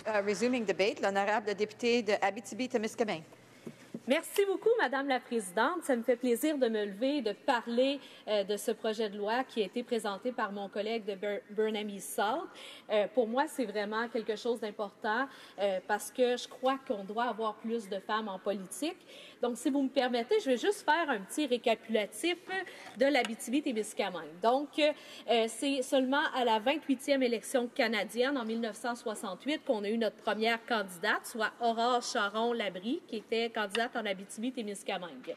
Resuming debate, l'honorable député de Abitibi-Témiscamingue. Merci beaucoup, Madame la Présidente. Ça me fait plaisir de me lever et de parler de ce projet de loi qui a été présenté par mon collègue de Burnham East South. Pour moi, c'est vraiment quelque chose d'important parce que je crois qu'on doit avoir plus de femmes en politique. Donc, si vous me permettez, je vais juste faire un petit récapitulatif de l'Abitibi-Témiscamingue. Donc, c'est seulement à la 28e élection canadienne en 1968 qu'on a eu notre première candidate, soit Aurore Charon-Labrie, qui était candidate en Abitibi-Témiscamingue.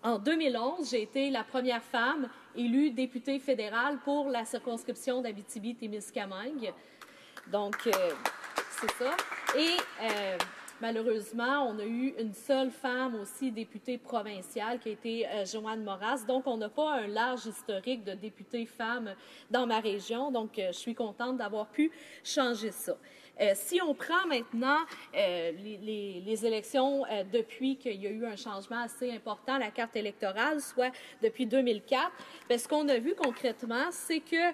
En 2011, j'ai été la première femme élue députée fédérale pour la circonscription d'Abitibi-Témiscamingue. Donc, c'est ça. Et malheureusement, on a eu une seule femme aussi députée provinciale qui a été Joanne Moras. Donc, on n'a pas un large historique de députées femmes dans ma région. Donc, je suis contente d'avoir pu changer ça. Si on prend maintenant les élections depuis qu'il y a eu un changement assez important à la carte électorale, soit depuis 2004, bien, ce qu'on a vu concrètement, c'est que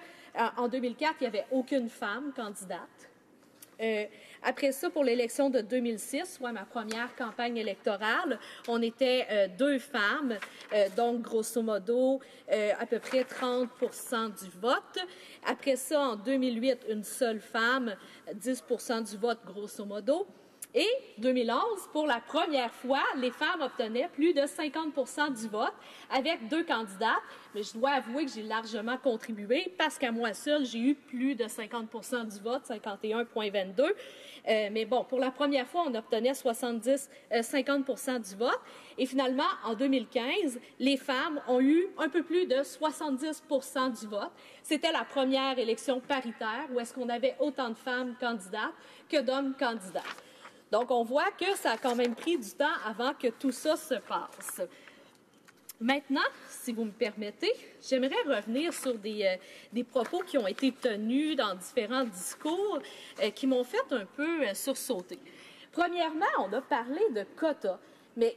en 2004, il n'y avait aucune femme candidate. Après ça, pour l'élection de 2006, soit ma première campagne électorale, on était 2 femmes, donc grosso modo à peu près 30% du vote. Après ça, en 2008, une seule femme, 10% du vote grosso modo. Et 2011, pour la première fois, les femmes obtenaient plus de 50% du vote avec 2 candidates. Mais je dois avouer que j'ai largement contribué parce qu'à moi seule, j'ai eu plus de 50% du vote, 51,22. Mais bon, pour la première fois, on obtenait 50% du vote. Et finalement, en 2015, les femmes ont eu un peu plus de 70% du vote. C'était la première élection paritaire où est-ce qu'on avait autant de femmes candidates que d'hommes candidats. Donc, on voit que ça a quand même pris du temps avant que tout ça se passe. Maintenant, si vous me permettez, j'aimerais revenir sur des propos qui ont été tenus dans différents discours qui m'ont fait un peu sursauter. Premièrement, on a parlé de quotas, mais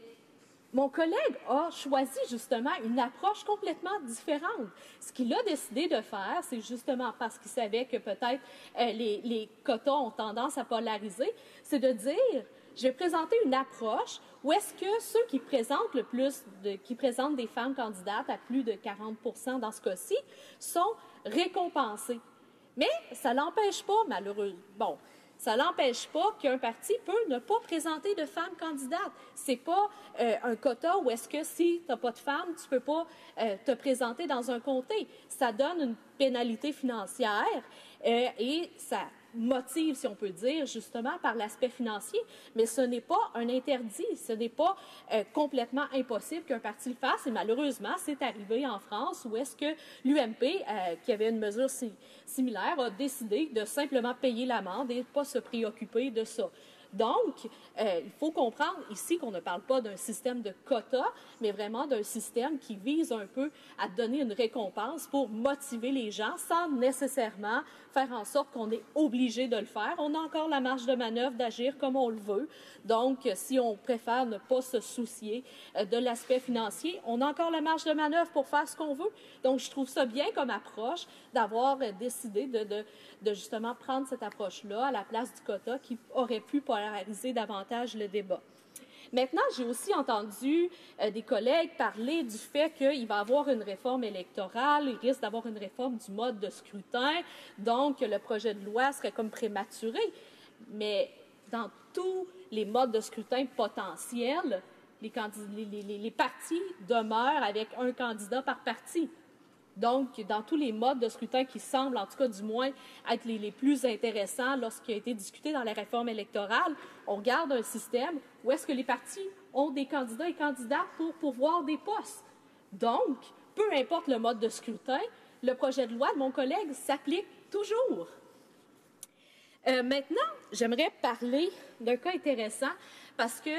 mon collègue a choisi justement une approche complètement différente. Ce qu'il a décidé de faire, c'est justement parce qu'il savait que peut-être les quotas ont tendance à polariser, c'est de dire, je vais présenter une approche où est-ce que ceux qui présentent le plus, qui présentent des femmes candidates à plus de 40% dans ce cas-ci, sont récompensés. Mais ça l'empêche pas, malheureusement. Bon. Ça n'empêche pas qu'un parti peut ne pas présenter de femmes candidates. C'est pas un quota où est-ce que si tu n'as pas de femmes, tu peux pas te présenter dans un comté. Ça donne une pénalité financière et ça motive, si on peut dire, justement par l'aspect financier, mais ce n'est pas un interdit, ce n'est pas complètement impossible qu'un parti le fasse, et malheureusement, c'est arrivé en France où est-ce que l'UMP, qui avait une mesure similaire, a décidé de simplement payer l'amende et ne pas se préoccuper de ça. Donc, il faut comprendre ici qu'on ne parle pas d'un système de quotas, mais vraiment d'un système qui vise un peu à donner une récompense pour motiver les gens sans nécessairement faire en sorte qu'on est obligé de le faire. On a encore la marge de manœuvre d'agir comme on le veut. Donc, si on préfère ne pas se soucier de l'aspect financier, on a encore la marge de manœuvre pour faire ce qu'on veut. Donc, je trouve ça bien comme approche d'avoir décidé de justement prendre cette approche-là à la place du quota qui aurait pu polariser davantage le débat. Maintenant, j'ai aussi entendu des collègues parler du fait qu'il va y avoir une réforme électorale, il risque d'avoir une réforme du mode de scrutin, donc le projet de loi serait comme prématuré. Mais dans tous les modes de scrutin potentiels, les partis demeurent avec un candidat par parti. Donc, dans tous les modes de scrutin qui semblent, en tout cas du moins, être les plus intéressants lorsqu'il a été discuté dans la réforme électorale, on garde un système où est-ce que les partis ont des candidats et candidates pour pourvoir des postes. Donc, peu importe le mode de scrutin, le projet de loi de mon collègue s'applique toujours. Maintenant, j'aimerais parler d'un cas intéressant parce que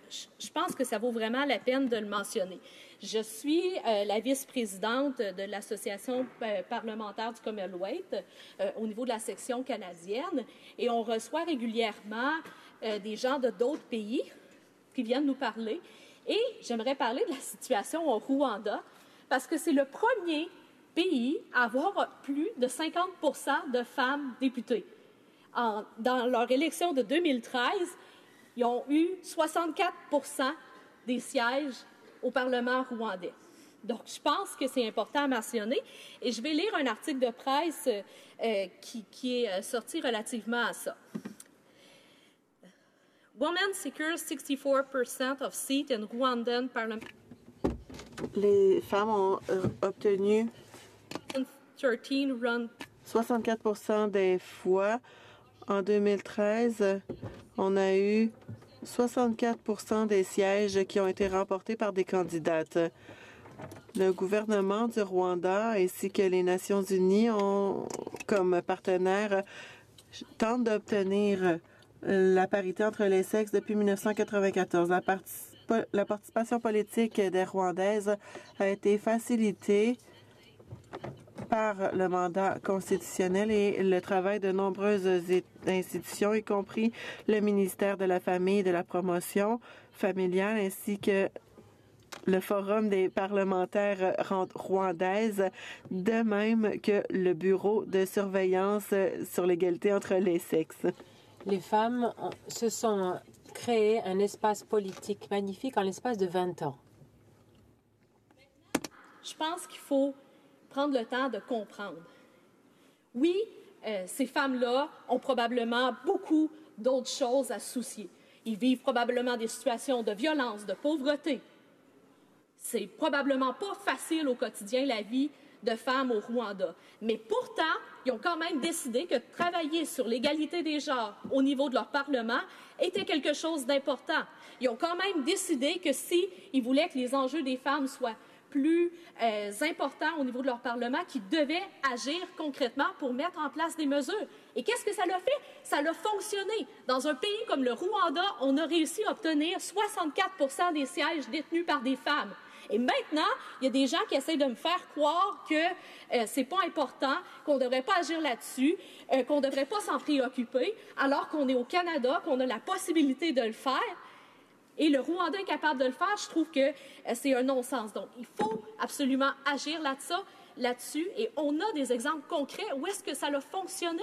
je pense que ça vaut vraiment la peine de le mentionner. Je suis la vice-présidente de l'Association parlementaire du Commonwealth au niveau de la section canadienne et on reçoit régulièrement des gens de d'autres pays qui viennent nous parler. Et j'aimerais parler de la situation au Rwanda parce que c'est le premier pays à avoir plus de 50% de femmes députées. dans leur élection de 2013, ils ont eu 64 des sièges au Parlement rwandais. Donc, je pense que c'est important à mentionner. Et je vais lire un article de presse qui est sorti relativement à ça. Women secure 64% of seats in Rwandan Parliament. Les femmes ont obtenu 64% des fois. En 2013, on a eu 64% des sièges qui ont été remportés par des candidates. Le gouvernement du Rwanda ainsi que les Nations unies ont, comme partenaires, tentent d'obtenir la parité entre les sexes depuis 1994. La participation politique des Rwandaises a été facilitée par le mandat constitutionnel et le travail de nombreuses institutions, y compris le ministère de la Famille et de la Promotion familiale, ainsi que le Forum des parlementaires rwandaises, de même que le Bureau de surveillance sur l'égalité entre les sexes. Les femmes se sont créé un espace politique magnifique en l'espace de 20 ans. Je pense qu'il faut prendre le temps de comprendre. Oui, ces femmes-là ont probablement beaucoup d'autres choses à soucier. Ils vivent probablement des situations de violence, de pauvreté. C'est probablement pas facile au quotidien, la vie de femmes au Rwanda. Mais pourtant, ils ont quand même décidé que travailler sur l'égalité des genres au niveau de leur Parlement était quelque chose d'important. Ils ont quand même décidé que s'ils voulaient que les enjeux des femmes soient plus importants au niveau de leur Parlement, qu'ils devaient agir concrètement pour mettre en place des mesures. Et qu'est-ce que ça l'a fait? Ça l'a fonctionné. Dans un pays comme le Rwanda, on a réussi à obtenir 64% des sièges détenus par des femmes. Et maintenant, il y a des gens qui essayent de me faire croire que c'est pas important, qu'on ne devrait pas agir là-dessus, qu'on ne devrait pas s'en préoccuper, alors qu'on est au Canada, qu'on a la possibilité de le faire. Et le Rwanda est capable de le faire, je trouve que c'est un non-sens. Donc, il faut absolument agir là-dessus. Et on a des exemples concrets où est-ce que ça a fonctionné.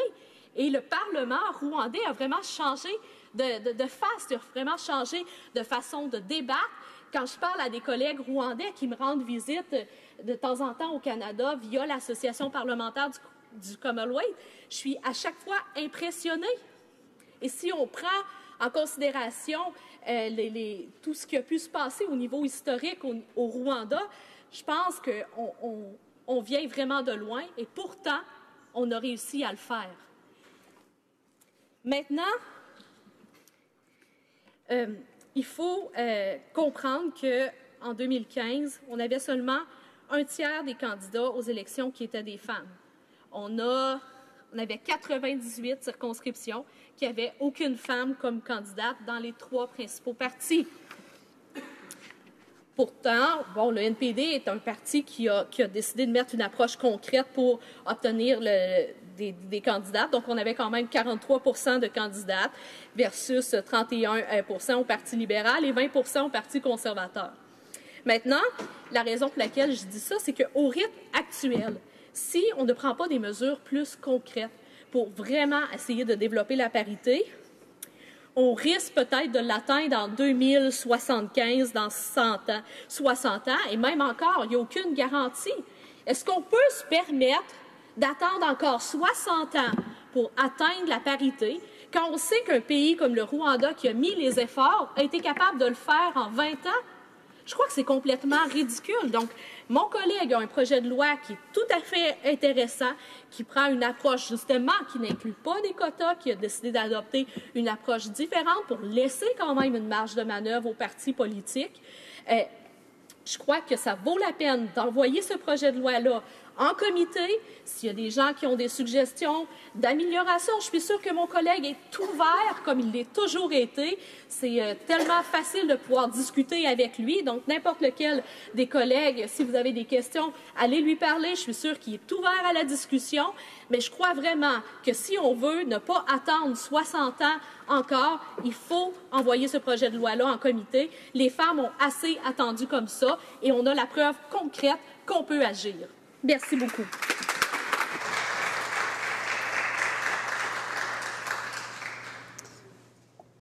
Et le Parlement rwandais a vraiment changé de face, il a vraiment changé de façon de débattre. Quand je parle à des collègues rwandais qui me rendent visite de temps en temps au Canada via l'Association parlementaire du Commonwealth, je suis à chaque fois impressionnée. Et si on prend en considération tout ce qui a pu se passer au niveau historique au Rwanda, je pense qu'on vient vraiment de loin et pourtant, on a réussi à le faire. Maintenant, il faut comprendre qu'en 2015, on avait seulement un tiers des candidats aux élections qui étaient des femmes. On avait 98 circonscriptions qui n'avaient aucune femme comme candidate dans les 3 principaux partis. Pourtant, bon, le NPD est un parti qui a décidé de mettre une approche concrète pour obtenir des candidates. Donc, on avait quand même 43 % de candidates versus 31 % au Parti libéral et 20 % au Parti conservateur. Maintenant, la raison pour laquelle je dis ça, c'est qu'au rythme actuel, si on ne prend pas des mesures plus concrètes pour vraiment essayer de développer la parité, on risque peut-être de l'atteindre en 2075, dans 60 ans, et même encore, il n'y a aucune garantie. Est-ce qu'on peut se permettre d'attendre encore 60 ans pour atteindre la parité, quand on sait qu'un pays comme le Rwanda, qui a mis les efforts, a été capable de le faire en 20 ans? Je crois que c'est complètement ridicule. Donc, mon collègue a un projet de loi qui est tout à fait intéressant, qui prend une approche, justement, qui n'inclut pas des quotas, qui a décidé d'adopter une approche différente pour laisser quand même une marge de manœuvre aux partis politiques. Je crois que ça vaut la peine d'envoyer ce projet de loi-là en comité. S'il y a des gens qui ont des suggestions d'amélioration, je suis sûre que mon collègue est ouvert, comme il l'est toujours été. C'est tellement facile de pouvoir discuter avec lui. Donc, n'importe lequel des collègues, si vous avez des questions, allez lui parler. Je suis sûre qu'il est ouvert à la discussion. Mais je crois vraiment que si on veut ne pas attendre 60 ans encore, il faut envoyer ce projet de loi-là en comité. Les femmes ont assez attendu comme ça et on a la preuve concrète qu'on peut agir. Merci beaucoup.